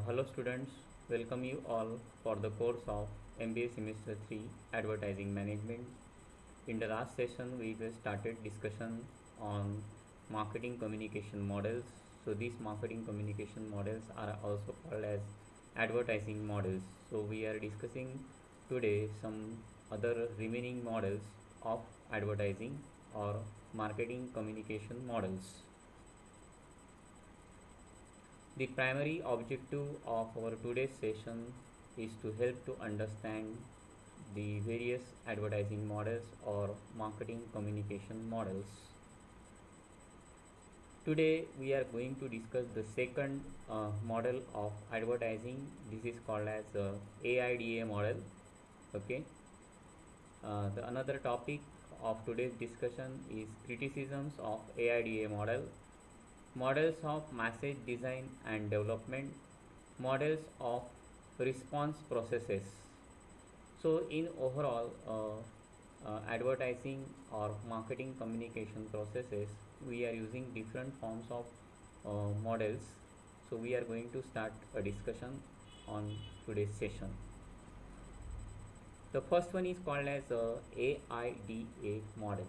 Hello students, welcome you all for the course of MBA Semester 3 Advertising Management. In the last session, we just started discussion on marketing communication models. So these marketing communication models are also called as advertising models. So we are discussing today some other remaining models of advertising or marketing communication models. The primary objective of our today's session is to help to understand the various advertising models or marketing communication models. Today we are going to discuss the second model of advertising. This is called as AIDA model. Okay. The another topic of today's discussion is criticisms of AIDA model, models of message design and development, models of response processes. So in overall advertising or marketing communication processes, we are using different forms of models. So we are going to start a discussion on today's session. The first one is called as AIDA model.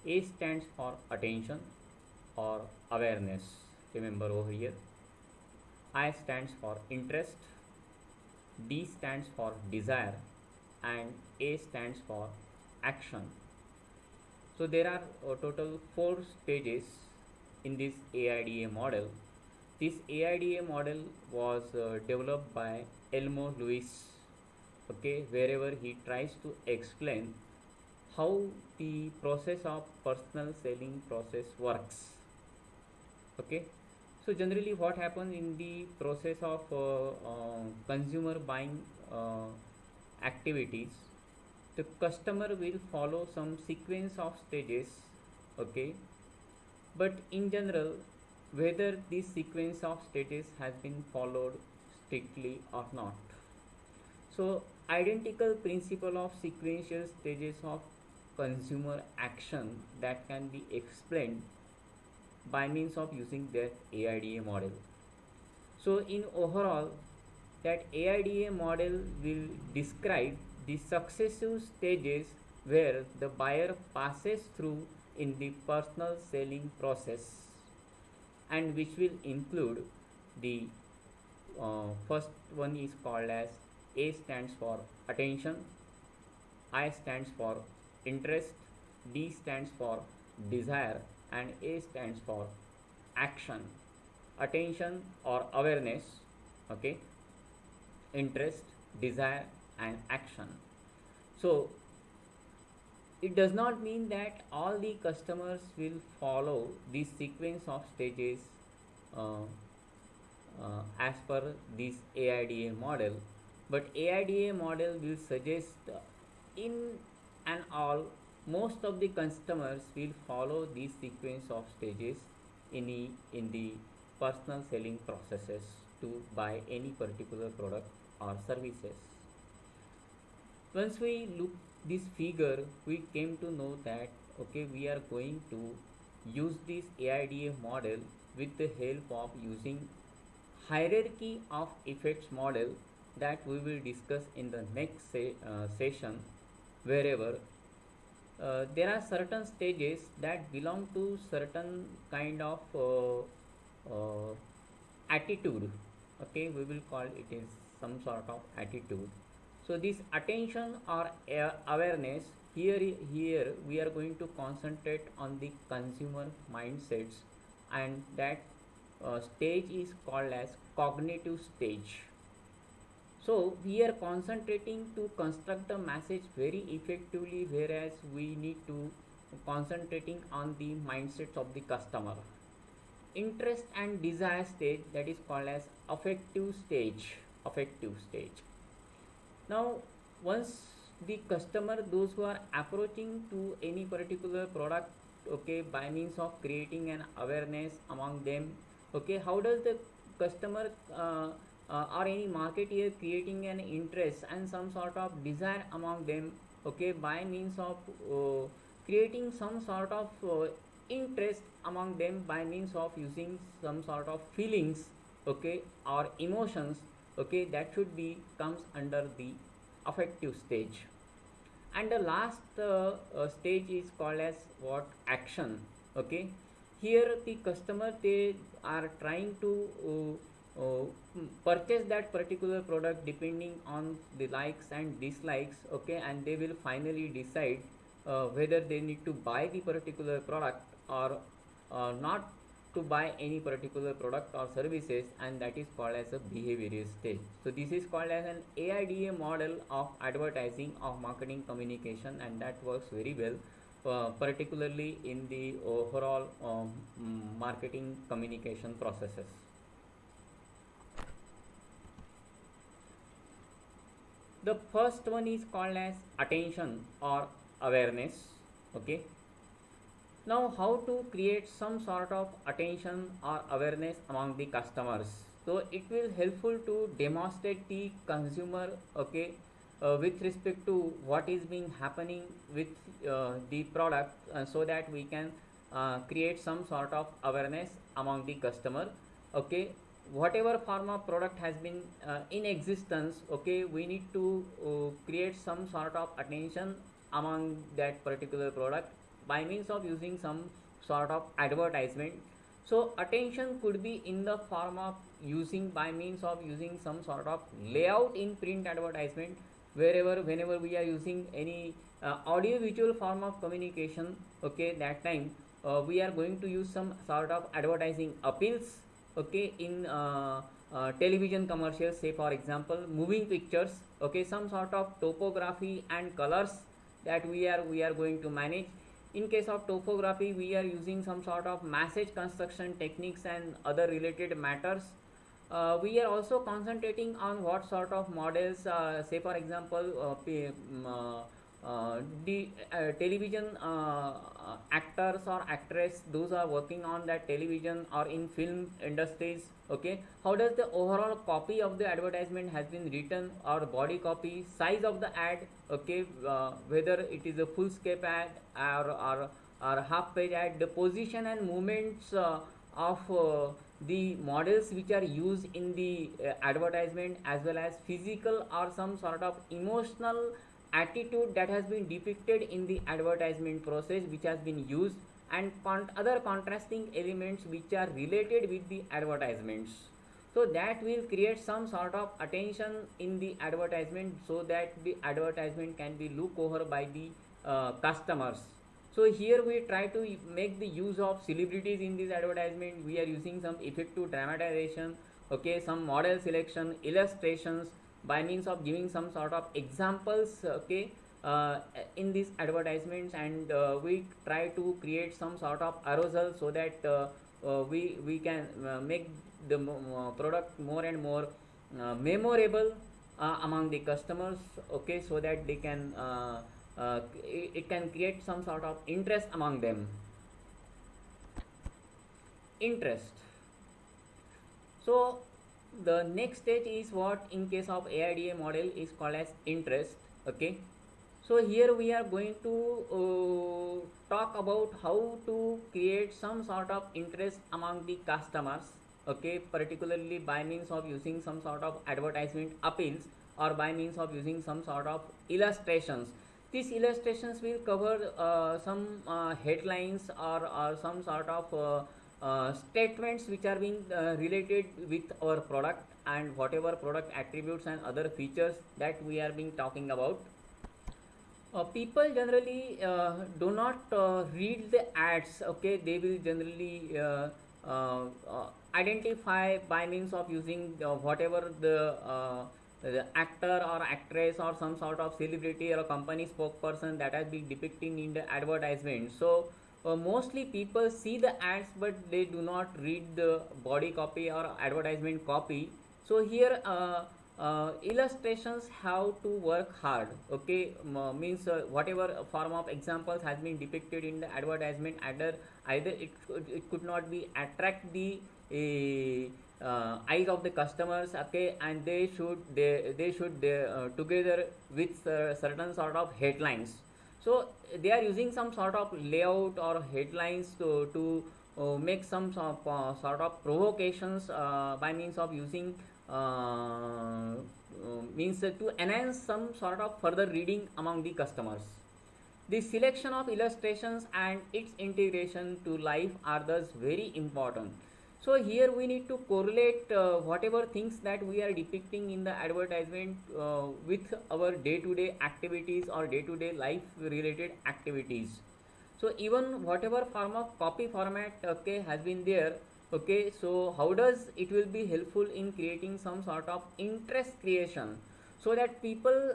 A stands for attention or awareness. Remember over here. I stands for interest, D stands for desire, and A stands for action. So there are a total 4 stages in this AIDA model. This AIDA model was developed by Elmo Lewis, okay, wherever he tries to explain how the process of personal selling process works. Okay, so generally what happens in the process of consumer buying activities, the customer will follow some sequence of stages, okay, but in general whether this sequence of stages has been followed strictly or not. So identical principle of sequential stages of consumer action that can be explained by means of using that AIDA model. So in overall, that AIDA model will describe the successive stages where the buyer passes through in the personal selling process, and which will include the first one is called as A stands for attention, I stands for interest, D stands for desire, and A stands for action. Attention or awareness, okay, interest, desire, and action. So it does not mean that all the customers will follow this sequence of stages as per this AIDA model, but AIDA model will suggest in and all most of the customers will follow this sequence of stages in the personal selling processes to buy any particular product or services. Once we look this figure, we came to know that okay, we are going to use this AIDA model with the help of using hierarchy of effects model that we will discuss in the next session, wherever there are certain stages that belong to certain kind of attitude, okay, we will call it is some sort of attitude. So this attention or awareness, here we are going to concentrate on the consumer mindsets, and that stage is called as cognitive stage. So we are concentrating to construct the message very effectively, whereas we need to concentrating on the mindsets of the customer. Interest and desire stage, that is called as affective stage. Now once the customer, those who are approaching to any particular product, okay, by means of creating an awareness among them, okay, how does the customer or any marketeer creating an interest and some sort of desire among them, okay, by means of creating some sort of interest among them by means of using some sort of feelings, okay, or emotions, okay, that should be comes under the affective stage. And the last stage is called as what, action, okay. Here the customer, they are trying to purchase that particular product depending on the likes and dislikes, okay, and they will finally decide whether they need to buy the particular product or not to buy any particular product or services, and that is called as a behavioral stage. So this is called as an AIDA model of advertising of marketing communication, and that works very well, particularly in the overall marketing communication processes. The first one is called as attention or awareness, okay. Now, how to create some sort of attention or awareness among the customers? So it will helpful to demonstrate the consumer, okay, with respect to what is being happening with the product, so that we can create some sort of awareness among the customer, okay. Whatever form of product has been in existence, okay, we need to create some sort of attention among that particular product by means of using some sort of advertisement. So attention could be in the form of using by means of using some sort of layout in print advertisement, wherever whenever we are using any audio visual form of communication, okay, that time we are going to use some sort of advertising appeals, okay, in television commercials, say for example moving pictures, okay, some sort of topography and colors that we are going to manage. In case of topography, we are using some sort of message construction techniques and other related matters. We are also concentrating on what sort of models, say for example the television actors or actress, those are working on that television or in film industries, okay, how does the overall copy of the advertisement has been written, or body copy, size of the ad, okay, whether it is a full scape ad or half page ad, the position and movements of the models which are used in the advertisement, as well as physical or some sort of emotional attitude that has been depicted in the advertisement process which has been used, and other contrasting elements which are related with the advertisements. So that will create some sort of attention in the advertisement, so that the advertisement can be looked over by the customers. So here we try to make the use of celebrities in this advertisement. We are using some effective dramatization, okay, some model selection, illustrations, by means of giving some sort of examples, okay, in these advertisements, and we try to create some sort of arousal, so that we can make the product more and more memorable among the customers, okay, so that they can it can create some sort of interest among them. Interest. So the next stage is what, in case of AIDA model, is called as interest, okay. So here we are going to talk about how to create some sort of interest among the customers, okay, particularly by means of using some sort of advertisement appeals, or by means of using some sort of illustrations. These illustrations will cover some headlines, or some sort of statements which are being related with our product, and whatever product attributes and other features that we are being talking about. People generally do not read the ads, okay, they will generally identify by means of using whatever the actor or actress or some sort of celebrity or a company spokesperson that has been depicting in the advertisement. So mostly people see the ads, but they do not read the body copy or advertisement copy. So here illustrations have to work hard, okay, means whatever form of examples has been depicted in the advertisement, either it could not be attract the eyes of the customers, okay, and they should together with certain sort of headlines. So they are using some sort of layout or headlines to make some sort of provocations by means of using means to enhance some sort of further reading among the customers. The selection of illustrations and its integration to life are thus very important. So here we need to correlate whatever things that we are depicting in the advertisement with our day-to-day activities or day-to-day life related activities. So even whatever form of copy format okay has been there, okay, so how does it will be helpful in creating some sort of interest creation, so that people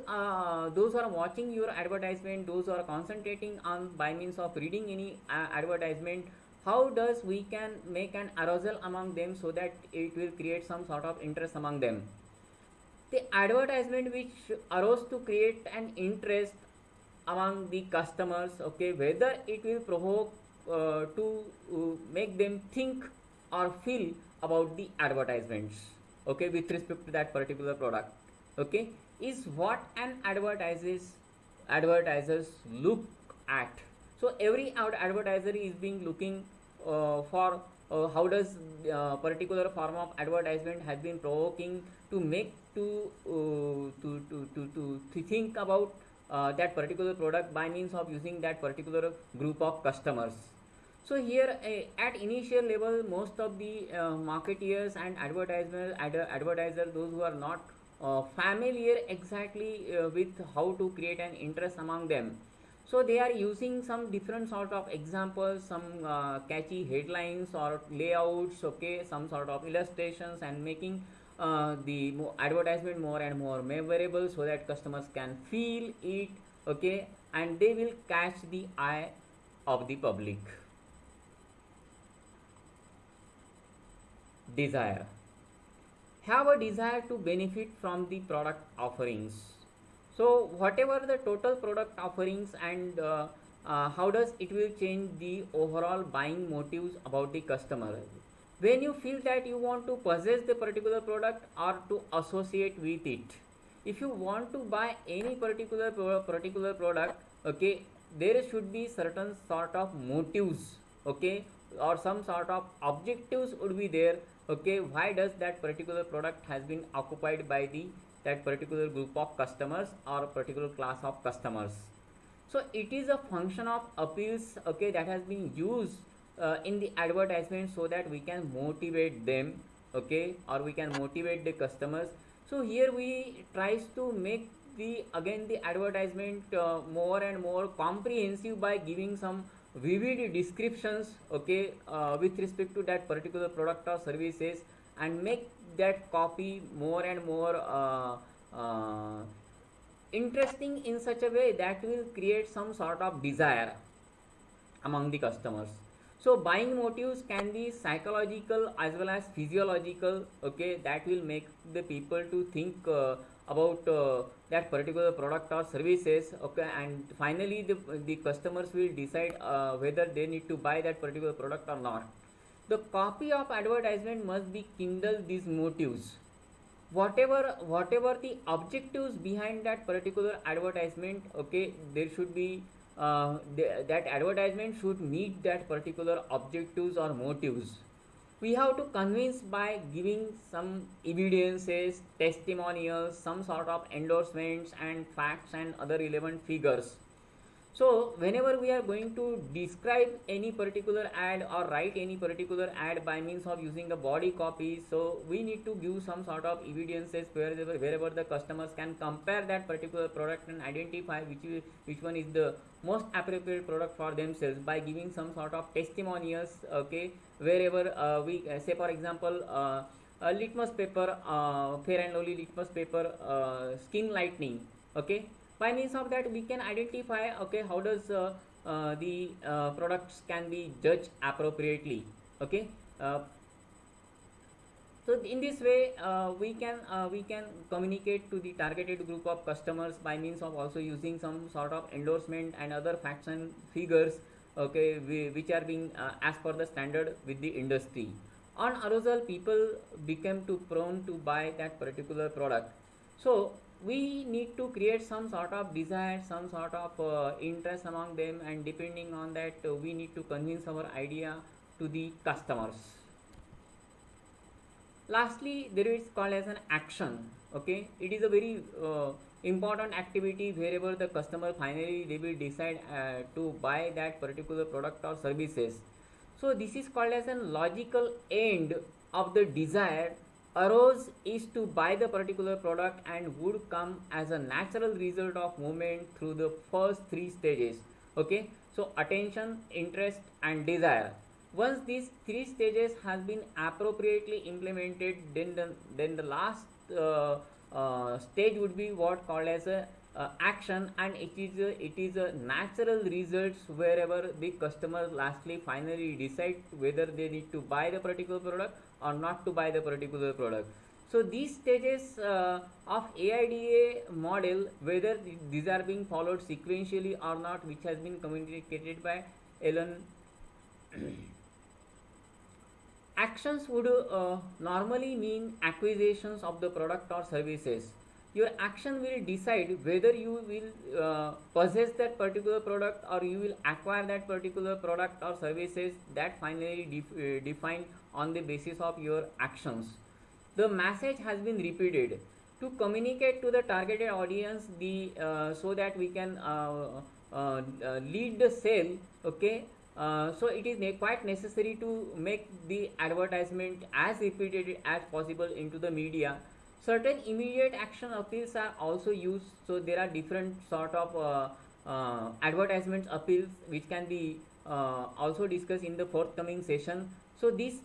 those who are watching your advertisement, those who are concentrating on by means of reading any advertisement, how does we can make an arousal among them so that it will create some sort of interest among them. The advertisement which arose to create an interest among the customers, okay, whether it will provoke to make them think or feel about the advertisements, okay, with respect to that particular product, okay, is what an advertisers look at. So every advertiser is being looking for how does particular form of advertisement has been provoking to make to think about that particular product by means of using that particular group of customers. So here at initial level, most of the marketeers and advertisers, those who are not familiar exactly with how to create an interest among them, so they are using some different sort of examples, some catchy headlines or layouts, okay, some sort of illustrations, and making the advertisement more and more memorable so that customers can feel it, okay, and they will catch the eye of the public. Desire, have a desire to benefit from the product offerings. So whatever the total product offerings and how does it will change the overall buying motives about the customer. When you feel that you want to possess the particular product or to associate with it, if you want to buy any particular product, okay, there should be certain sort of motives, okay, or some sort of objectives would be there, okay, why does that particular product has been occupied by the that particular group of customers or particular class of customers. So it is a function of appeals, okay, that has been used in the advertisement so that we can motivate them, okay, or we can motivate the customers. So here we tries to make the again the advertisement more and more comprehensive by giving some vivid descriptions, okay, with respect to that particular product or services, and make that copy more and more interesting in such a way that will create some sort of desire among the customers. So buying motives can be psychological as well as physiological, okay, that will make the people to think about that particular product or services, okay, and finally the customers will decide whether they need to buy that particular product or not. The copy of advertisement must be kindle these motives. Whatever the objectives behind that particular advertisement, okay, there should be that advertisement should meet that particular objectives or motives. We have to convince by giving some evidences, testimonials, some sort of endorsements and facts and other relevant figures. So whenever we are going to describe any particular ad or write any particular ad by means of using a body copy, so we need to give some sort of evidences wherever the customers can compare that particular product and identify which one is the most appropriate product for themselves by giving some sort of testimonials, okay, wherever we say for example litmus paper, fair and lovely litmus paper skin lightening, okay, by means of that we can identify, okay, how does the products can be judged appropriately, okay. So in this way we can communicate to the targeted group of customers by means of also using some sort of endorsement and other facts and figures, okay, which are being as per the standard with the industry. On arousal, people become too prone to buy that particular product. So we need to create some sort of desire, some sort of interest among them, and depending on that we need to convince our idea to the customers. Lastly, there is called as an action. Okay, it is a very important activity wherever the customer finally they will decide to buy that particular product or services. So this is called as a logical end of the desire arose is to buy the particular product and would come as a natural result of movement through the first three stages. Okay, so attention, interest and desire. Once these three stages has been appropriately implemented, then the last stage would be what called as a action, and it is a natural results wherever the customer lastly finally decide whether they need to buy the particular product or not to buy the particular product. So these stages of AIDA model, whether these are being followed sequentially or not, which has been communicated by Ellen. Actions would normally mean acquisitions of the product or services. Your action will decide whether you will possess that particular product or you will acquire that particular product or services, that finally defined on the basis of your actions. The message has been repeated to communicate to the targeted audience the so that we can lead the sale. Okay, so it is quite necessary to make the advertisement as repeated as possible into the media. Certain immediate action appeals are also used, so there are different sort of advertisement appeals which can be also discussed in the forthcoming session. So this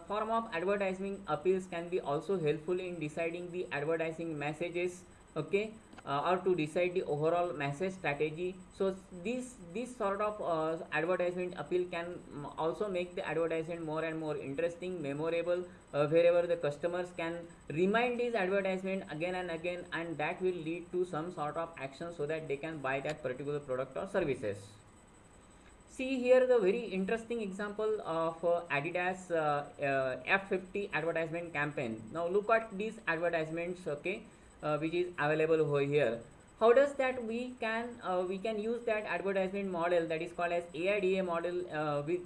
form of advertising appeals can be also helpful in deciding the advertising messages. Okay, or to decide the overall message strategy. So this sort of advertisement appeal can also make the advertisement more and more interesting, memorable, wherever the customers can remind this advertisement again and again, and that will lead to some sort of action so that they can buy that particular product or services. See here the very interesting example of Adidas F50 advertisement campaign. Now look at these advertisements. Okay, which is available over here. How does that we can use that advertisement model, that is called as AIDA model, with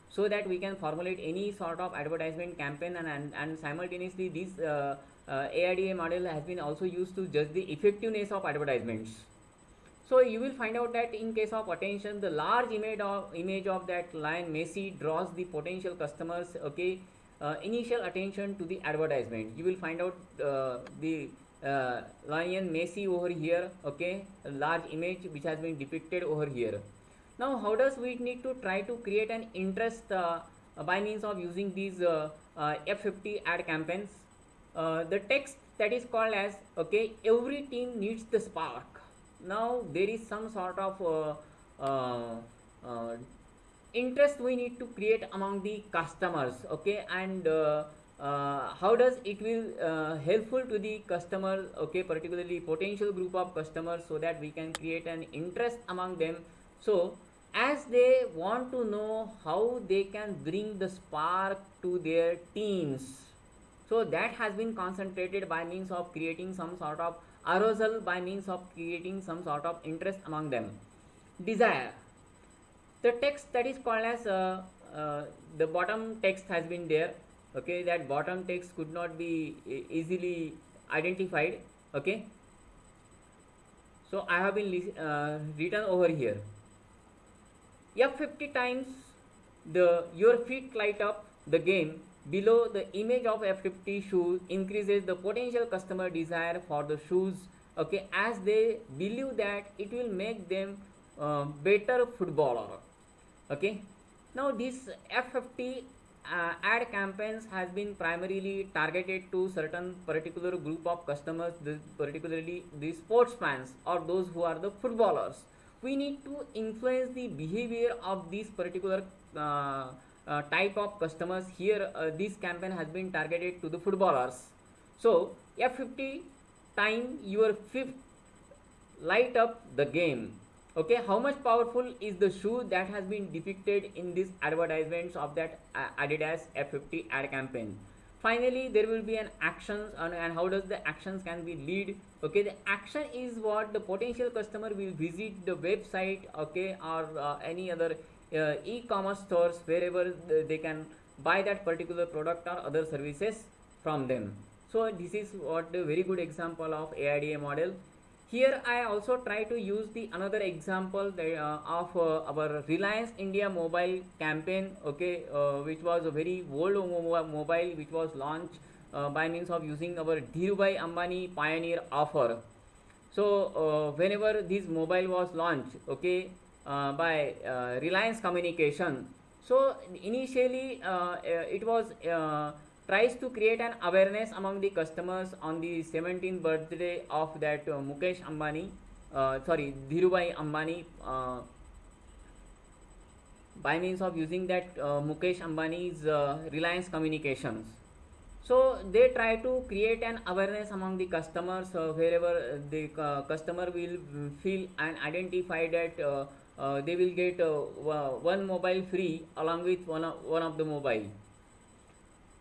so that we can formulate any sort of advertisement campaign, and simultaneously this AIDA model has been also used to judge the effectiveness of advertisements. So you will find out that in case of attention, the large image of that lion Messi draws the potential customers. Okay, initial attention to the advertisement. You will find out the lion Messi over here. Okay, a large image which has been depicted over here. Now how does we need to try to create an interest by means of using these F50 ad campaigns? The text that is called as, okay, every team needs the spark. Now there is some sort of interest we need to create among the customers. Okay, and how does it will helpful to the customer, okay, particularly potential group of customers, so that we can create an interest among them. So as they want to know how they can bring the spark to their teams, so that has been concentrated by means of creating some sort of arousal, by means of creating some sort of interest among them. Desire. The text that is called as the bottom text has been there. Okay, that bottom text could not be easily identified. Okay, so I have been written over here. F50 times the your feet light up the game. Below the image of F50 shoes increases the potential customer desire for the shoes. Okay, as they believe that it will make them better footballer. Okay, now this F50 ad campaigns has been primarily targeted to certain particular group of customers, particularly the sportsmen or those who are the footballers. We need to influence the behavior of these particular type of customers. Here this campaign has been targeted to the footballers. So F50 time your fifth light up the game. Okay, how much powerful is the shoe that has been depicted in these advertisements of that Adidas F50 ad campaign. Finally there will be an actions, and how does the actions can be lead. Okay, the action is what the potential customer will visit the website, okay, or any other e-commerce stores wherever they can buy that particular product or other services from them. So this is what a very good example of AIDA model. Here I also try to use the another example that, of our Reliance India mobile campaign, okay, which was a very old mobile which was launched by means of using our Dhirubhai Ambani pioneer offer. So whenever this mobile was launched, okay, by Reliance Communication, so initially it was tries to create an awareness among the customers on the 17th birthday of that Mukesh Ambani, sorry, Dhirubhai Ambani, by means of using that Mukesh Ambani's Reliance Communications. So they try to create an awareness among the customers wherever the customer will feel and identify that they will get one mobile free along with one of the mobile.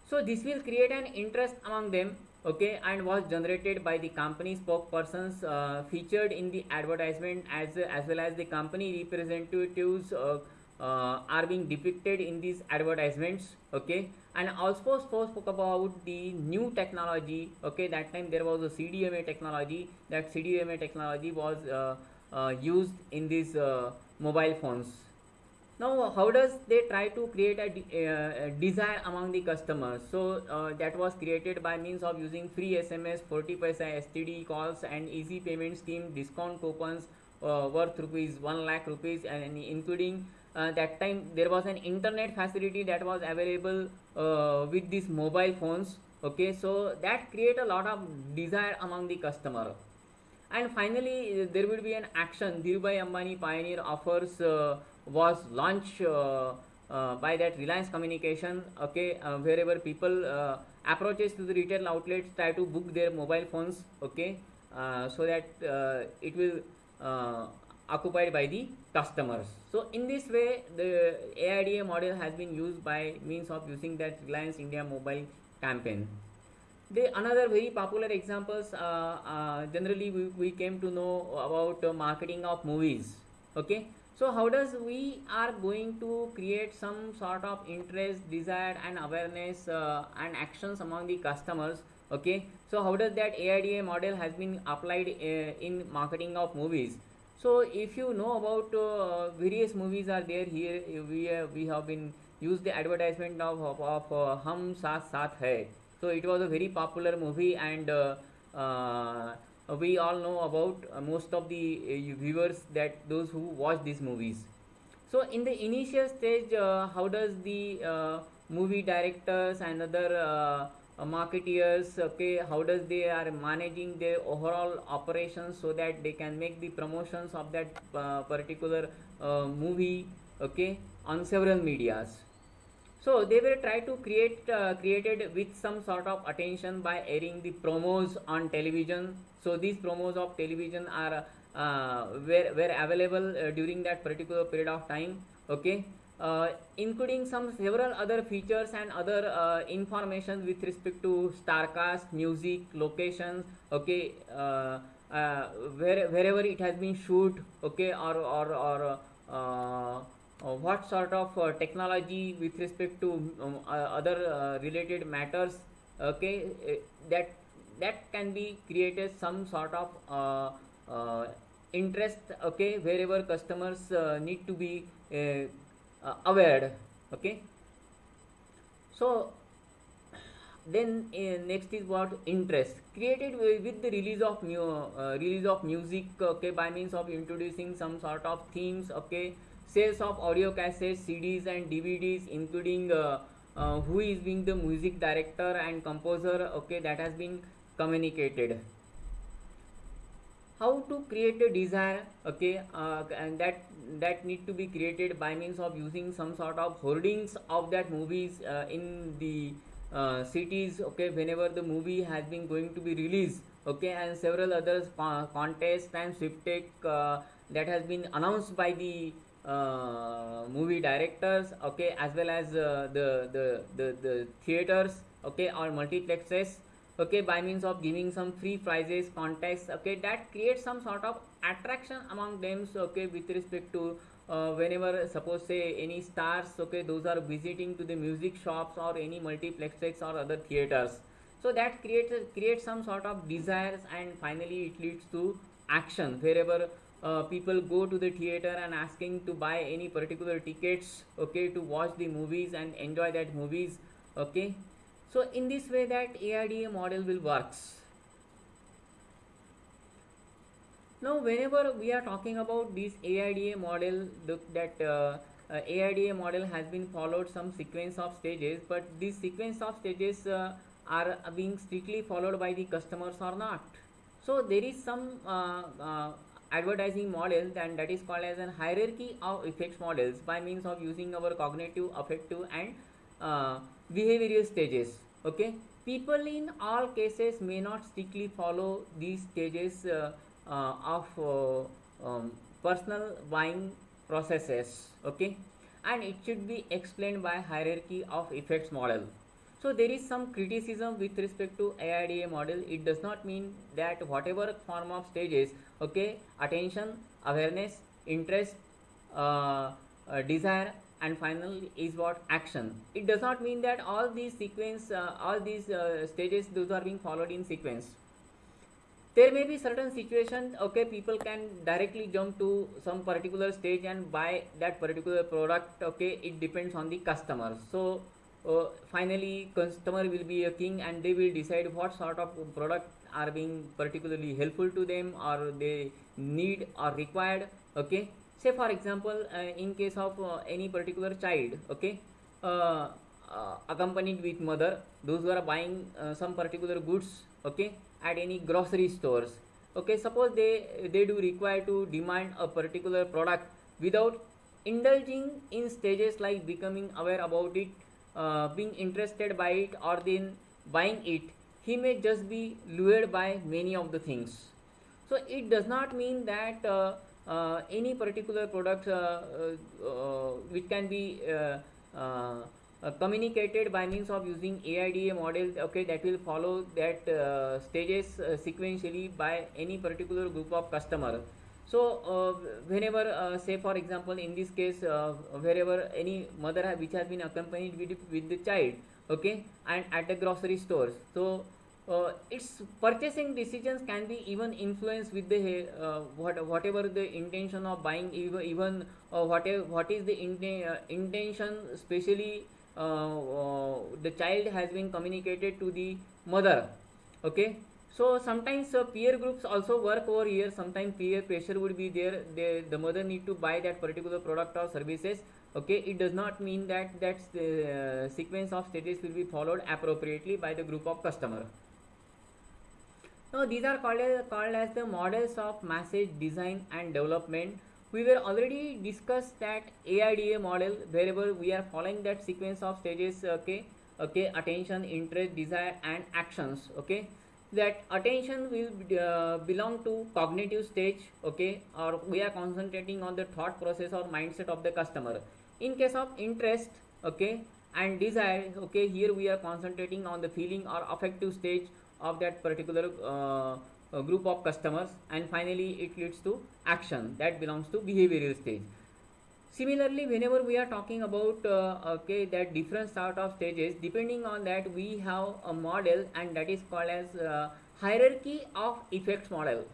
So this will create an interest among them, okay, and was generated by the company spokespersons featured in the advertisement, as well as the company representatives are being depicted in these advertisements, okay. And also spoke about the new technology, okay. That time there was a CDMA technology. That CDMA technology was used in these mobile phones. Now how does they try to create a desire among the customers? So that was created by means of using free SMS, 40 paisa STD calls, and easy payment scheme, discount coupons worth rupees 1 lakh rupees, and including that time there was an internet facility that was available with these mobile phones, okay. So that create a lot of desire among the customer. And finally there will be an action. Dhirubhai Ambani pioneer offers was launched by that Reliance Communication, okay, wherever people approaches to the retail outlets, try to book their mobile phones, okay, so that it will occupied by the customers. So in this way the AIDA model has been used by means of using that Reliance India mobile campaign. The another very popular examples, generally we came to know about marketing of movies, okay. So how does we are going to create some sort of interest, desire and awareness and actions among the customers, okay. So how does that AIDA model has been applied in marketing of movies? So if you know about various movies are there here, we have been used the advertisement of Hum Saath Saath Hai. So it was a very popular movie, and we all know about most of the viewers, that those who watch these movies. So in the initial stage, how does the movie directors and other marketeers, okay, how does they are managing their overall operations so that they can make the promotions of that particular movie, okay, on several medias. So they were try to created with some sort of attention by airing the promos on television. So these promos of television are were available during that particular period of time, okay. Including some several other features and other information with respect to starcast, music, locations, okay, wherever it has been shoot, okay, or what sort of technology with respect to other related matters, okay, that that can be created some sort of interest, okay, wherever customers need to be aware, okay. So then next is what interest created with the release of music, okay, by means of introducing some sort of themes, okay, sales of audio cassettes, CDs and DVDs, including who is being the music director and composer, okay, that has been communicated. How to create a desire, okay, and that need to be created by means of using some sort of hoardings of that movies in the cities, okay, whenever the movie has been going to be released, okay, and several others contests and sweepstake that has been announced by the movie directors, okay, as well as the theaters, okay, or multiplexes, okay, by means of giving some free prizes, contests, okay, that creates some sort of attraction among them, okay, with respect to whenever suppose say any stars, okay, those are visiting to the music shops or any multiplexes or other theaters, so that creates some sort of desires, and finally it leads to action wherever people go to the theater and asking to buy any particular tickets, okay, to watch the movies and enjoy that movies, okay. So in this way that AIDA model will works. Now, whenever we are talking about this AIDA model, AIDA model has been followed some sequence of stages, but this sequence of stages are being strictly followed by the customers or not. So there is some advertising model, and that is called as a hierarchy of effects models by means of using our cognitive, affective, and behavioral stages. Okay, people in all cases may not strictly follow these stages of personal buying processes, okay, and it should be explained by hierarchy of effects model. So there is some criticism with respect to AIDA model. It does not mean that whatever form of stages, okay, attention, awareness, interest, desire, and final is what action. It does not mean that all these stages, those are being followed in sequence. There may be certain situations, okay, people can directly jump to some particular stage and buy that particular product, okay, it depends on the customer. So finally customer will be a king, and they will decide what sort of product are being particularly helpful to them or they need or required, okay. Say for example, in case of any particular child, okay, accompanied with mother, those who are buying some particular goods, okay, at any grocery stores, okay, suppose they do require to demand a particular product without indulging in stages like becoming aware about it, being interested by it, or then buying it, he may just be lured by many of the things. So it does not mean that any particular product which can be communicated by means of using AIDA model, okay, that will follow that stages sequentially by any particular group of customer. So whenever say for example in this case, wherever any mother which has been accompanied with the child, okay, and at the grocery stores, so its purchasing decisions can be even influenced with the whatever the intention of buying, even what is the intention, especially the child has been communicated to the mother, okay. So sometimes peer groups also work over here. Sometimes peer pressure would be there. The mother need to buy that particular product or services. Okay, it does not mean that the sequence of stages will be followed appropriately by the group of customer. Now these are called as the models of message design and development. We were already discussed that AIDA model wherever we are following that sequence of stages, okay, attention, interest, desire, and actions, okay. That attention will belong to cognitive stage, okay, or we are concentrating on the thought process or mindset of the customer. In case of interest, okay, and desire, okay, here we are concentrating on the feeling or affective stage of that particular group of customers, and finally it leads to action that belongs to behavioral stage. Similarly, whenever we are talking about okay, that different sort of stages, depending on that we have a model, and that is called as hierarchy of effects model.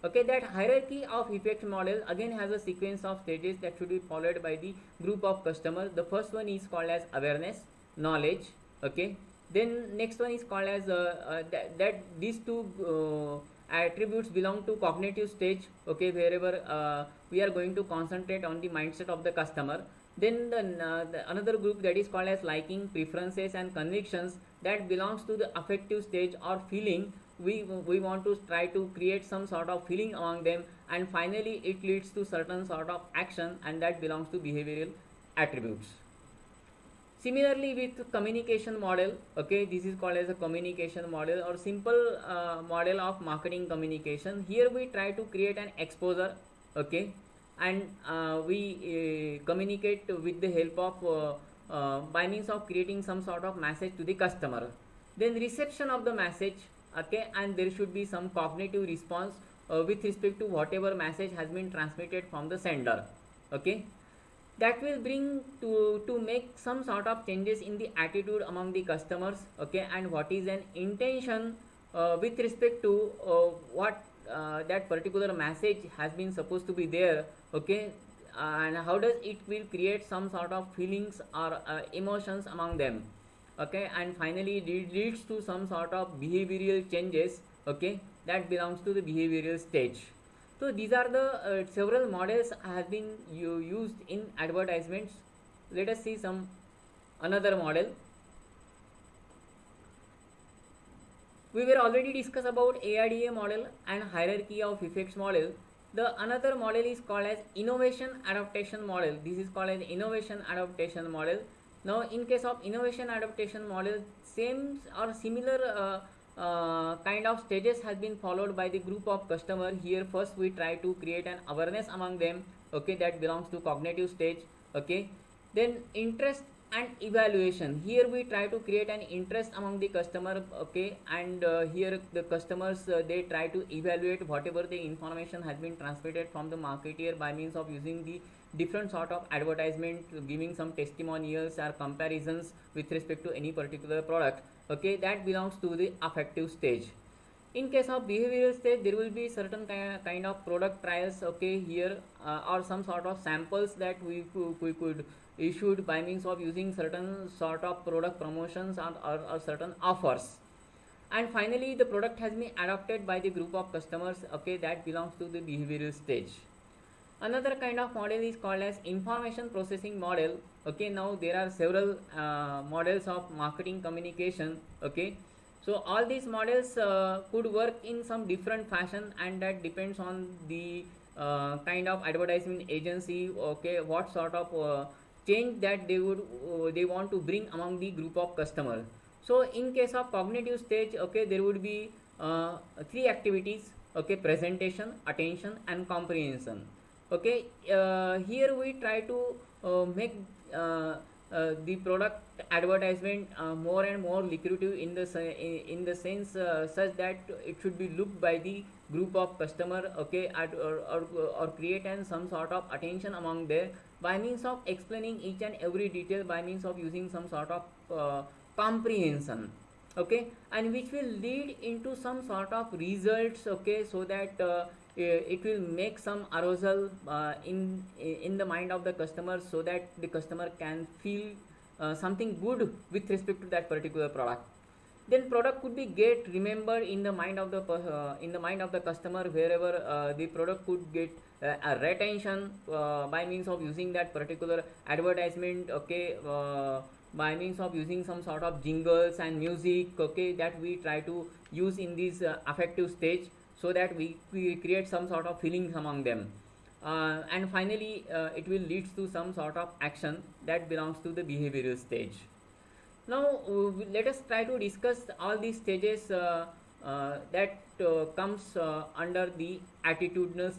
Okay, that hierarchy of effects model again has a sequence of stages that should be followed by the group of customers. The first one is called as awareness, knowledge, okay. Then next one is called as that these two attributes belong to cognitive stage, okay, wherever we are going to concentrate on the mindset of the customer. Then the another group that is called as liking, preferences, and convictions, that belongs to the affective stage or feeling. We want to try to create some sort of feeling among them, and finally it leads to certain sort of action, and that belongs to behavioral attributes. Similarly with communication model, okay, this is called as a communication model or simple model of marketing communication. Here we try to create an exposure, okay, and we communicate with the help of by means of creating some sort of message to the customer. Then reception of the message, okay, and there should be some cognitive response with respect to whatever message has been transmitted from the sender, okay. that will bring to make some sort of changes in the attitude among the customers, okay, and what is an intention with respect to what that particular message has been supposed to be there, okay, and how does it will create some sort of feelings or emotions among them, okay, and finally it leads to some sort of behavioral changes, okay, that belongs to the behavioral stage. So these are the several models have been used in advertisements. Let us see some another model. We were already discussed about AIDA model and hierarchy of effects model. The another model is called as innovation adaptation model. This is called as innovation adaptation model. Now in case of innovation adaptation model, same or similar kind of stages has been followed by the group of customer. Here first we try to create an awareness among them, okay, that belongs to cognitive stage, okay. Then interest and evaluation, here we try to create an interest among the customer, okay, and here the customers they try to evaluate whatever the information has been transmitted from the marketeer by means of using the different sort of advertisement, giving some testimonials or comparisons with respect to any particular product, okay, that belongs to the affective stage. In case of behavioral stage, there will be certain kind of product trials, okay, here or some sort of samples that we could issued by means of using certain sort of product promotions or certain offers. And finally the product has been adopted by the group of customers, okay, that belongs to the behavioral stage. Another kind of model is called as information processing model, okay. Now there are several models of marketing communication, okay. So all these models could work in some different fashion, and that depends on the kind of advertisement agency, okay, what sort of change that they want to bring among the group of customer. So in case of cognitive stage, okay, there would be three activities, okay, presentation, attention and comprehension, okay. Here we try to make the product advertisement more and more lucrative in the sense such that it should be looked by the group of customer, okay, or create and some sort of attention among there by means of explaining each and every detail by means of using some sort of comprehension, okay, and which will lead into some sort of results, okay, so that it will make some arousal in the mind of the customer, so that the customer can feel something good with respect to that particular product. Then product could be get remembered in the mind of the customer, wherever the product could get a retention by means of using that particular advertisement, okay, by means of using some sort of jingles and music, okay, that we try to use in this affective stage, so that we create some sort of feelings among them, and finally it will lead to some sort of action that belongs to the behavioral stage. Now let us try to discuss all these stages that comes under the attitudinal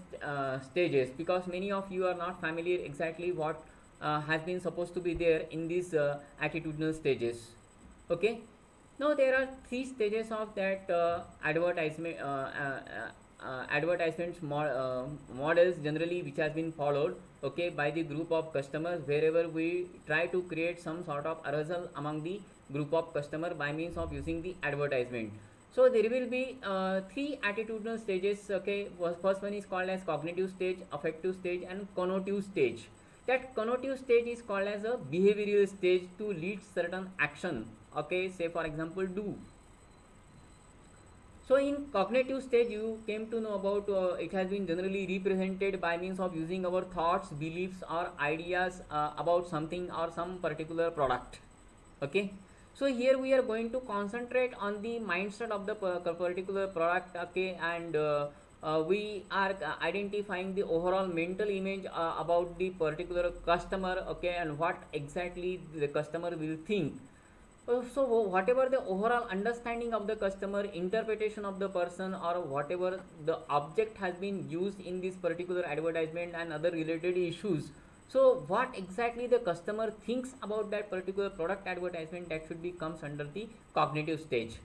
stages, because many of you are not familiar exactly what has been supposed to be there in these attitudinal stages, okay. Now there are three stages of that advertisements models generally which has been followed, okay, by the group of customers, wherever we try to create some sort of arousal among the group of customer by means of using the advertisement. So there will be three attitudinal stages, okay. First one is called as cognitive stage, affective stage and connotative stage. That connotative stage is called as a behavioral stage to lead certain action, okay, say for example do. So in cognitive stage you came to know about it has been generally represented by means of using our thoughts, beliefs or ideas about something or some particular product, okay. So here we are going to concentrate on the mindset of the particular product, okay, and we are identifying the overall mental image about the particular customer, okay, and what exactly the customer will think. So whatever the overall understanding of the customer, interpretation of the person, or whatever the object has been used in this particular advertisement and other related issues, so what exactly the customer thinks about that particular product advertisement, that should be comes under the cognitive stage.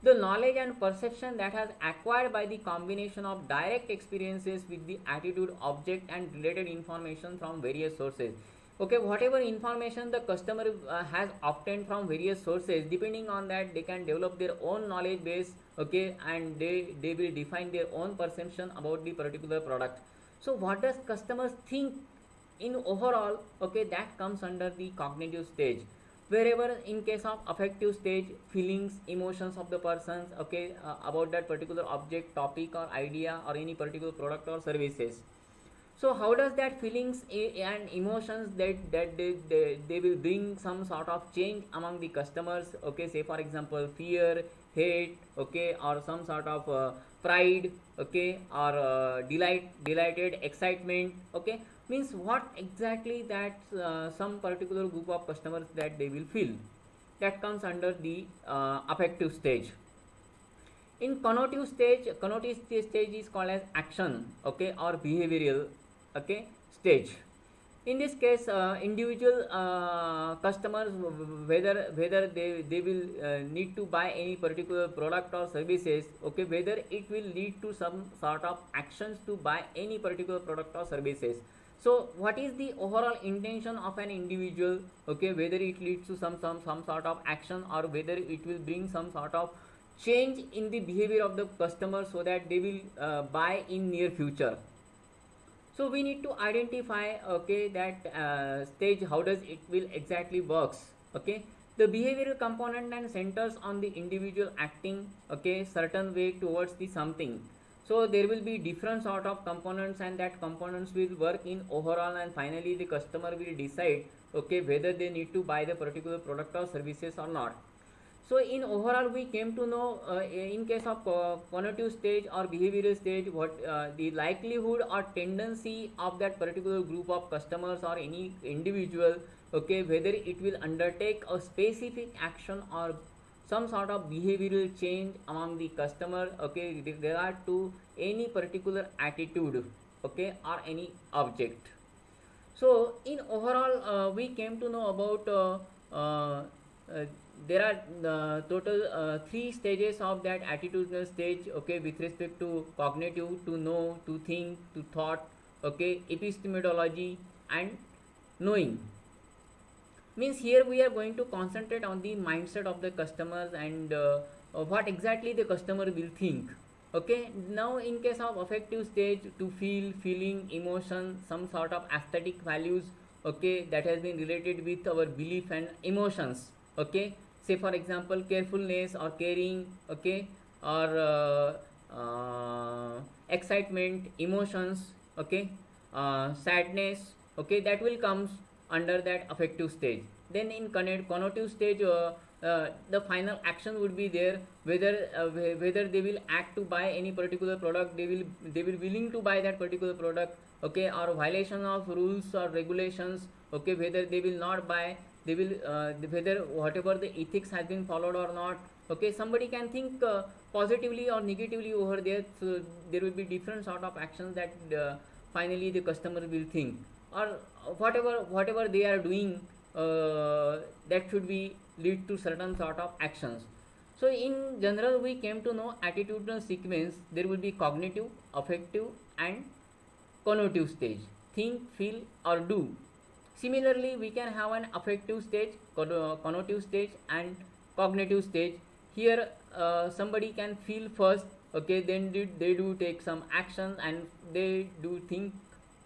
The knowledge and perception that has acquired by the combination of direct experiences with the attitude, object and related information from various sources. Okay, whatever information the customer has obtained from various sources, depending on that they can develop their own knowledge base. Okay, and they will define their own perception about the particular product. So what does customers think in overall? Okay, that comes under the cognitive stage, wherever in case of affective stage, feelings, emotions of the persons, okay, about that particular object, topic or idea or any particular product or services. So how does that feelings and emotions that they will bring some sort of change among the customers? Okay, say for example fear, hate, okay, or some sort of pride, okay, or delighted, excitement, okay, means what exactly that some particular group of customers that they will feel, that comes under the affective stage. In connotative stage is called as action, okay, or behavioral, okay, stage. In this case, individual customers, whether they will need to buy any particular product or services, okay, whether it will lead to some sort of actions to buy any particular product or services. So what is the overall intention of an individual, okay, whether it leads to some sort of action or whether it will bring some sort of change in the behavior of the customer so that they will buy in near future. So we need to identify, okay, that stage, how does it will exactly works. Okay, the behavioral component and centers on the individual acting, okay, certain way towards the something. So there will be different sort of components and that components will work in overall, and finally the customer will decide, okay, whether they need to buy the particular product or services or not. So in overall we came to know, in case of cognitive stage or behavioral stage, what the likelihood or tendency of that particular group of customers or any individual, okay, whether it will undertake a specific action or some sort of behavioral change among the customer, okay, with regard to any particular attitude, okay, or any object. So in overall, we came to know about uh, there are total three stages of that attitudinal stage, okay, with respect to cognitive, to know, to think, to thought, okay, epistemology and knowing. Means here we are going to concentrate on the mindset of the customers and what exactly the customer will think. Okay, now in case of affective stage, to feel, feeling, emotion, some sort of aesthetic values, okay, that has been related with our belief and emotions. Okay, say for example carefulness or caring, okay, or excitement, emotions, okay, sadness, okay, that will comes under that affective stage. Then in connotative stage, the final action would be there, whether they will act to buy any particular product, they will willing to buy that particular product, okay, or violation of rules or regulations, okay, whether they will not buy, they will whether whatever the ethics has been followed or not. Okay, somebody can think positively or negatively over there, so there will be different sort of actions that finally the customer will think, or whatever they are doing, that should be lead to certain sort of actions. So in general we came to know attitudinal sequence, there will be cognitive, affective and connotative stage, think, feel or do. Similarly we can have an affective stage, connotative stage and cognitive stage. Here somebody can feel first, okay, then they do take some action and they do think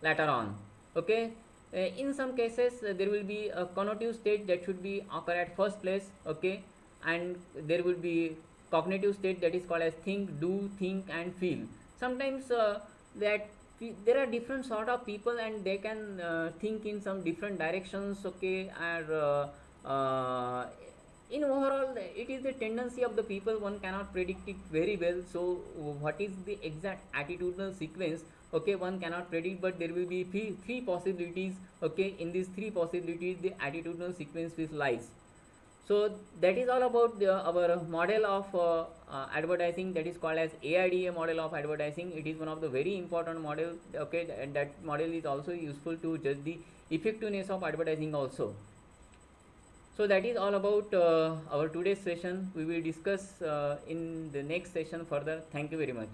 later on. Okay, in some cases there will be a connotative state that should be occur at first place, okay, and there will be cognitive state that is called as think, do, think and feel. Sometimes that there are different sort of people and they can think in some different directions, okay, and in overall it is the tendency of the people, one cannot predict it very well. So what is the exact attitudinal sequence, okay, one cannot predict, but there will be three possibilities, okay, in these three possibilities the attitudinal sequence will lies. So that is all about our model of advertising, that is called as AIDA model of advertising. It is one of the very important model, okay, and that model is also useful to judge the effectiveness of advertising also. So that is all about our today's session. We will discuss in the next session further. Thank you very much.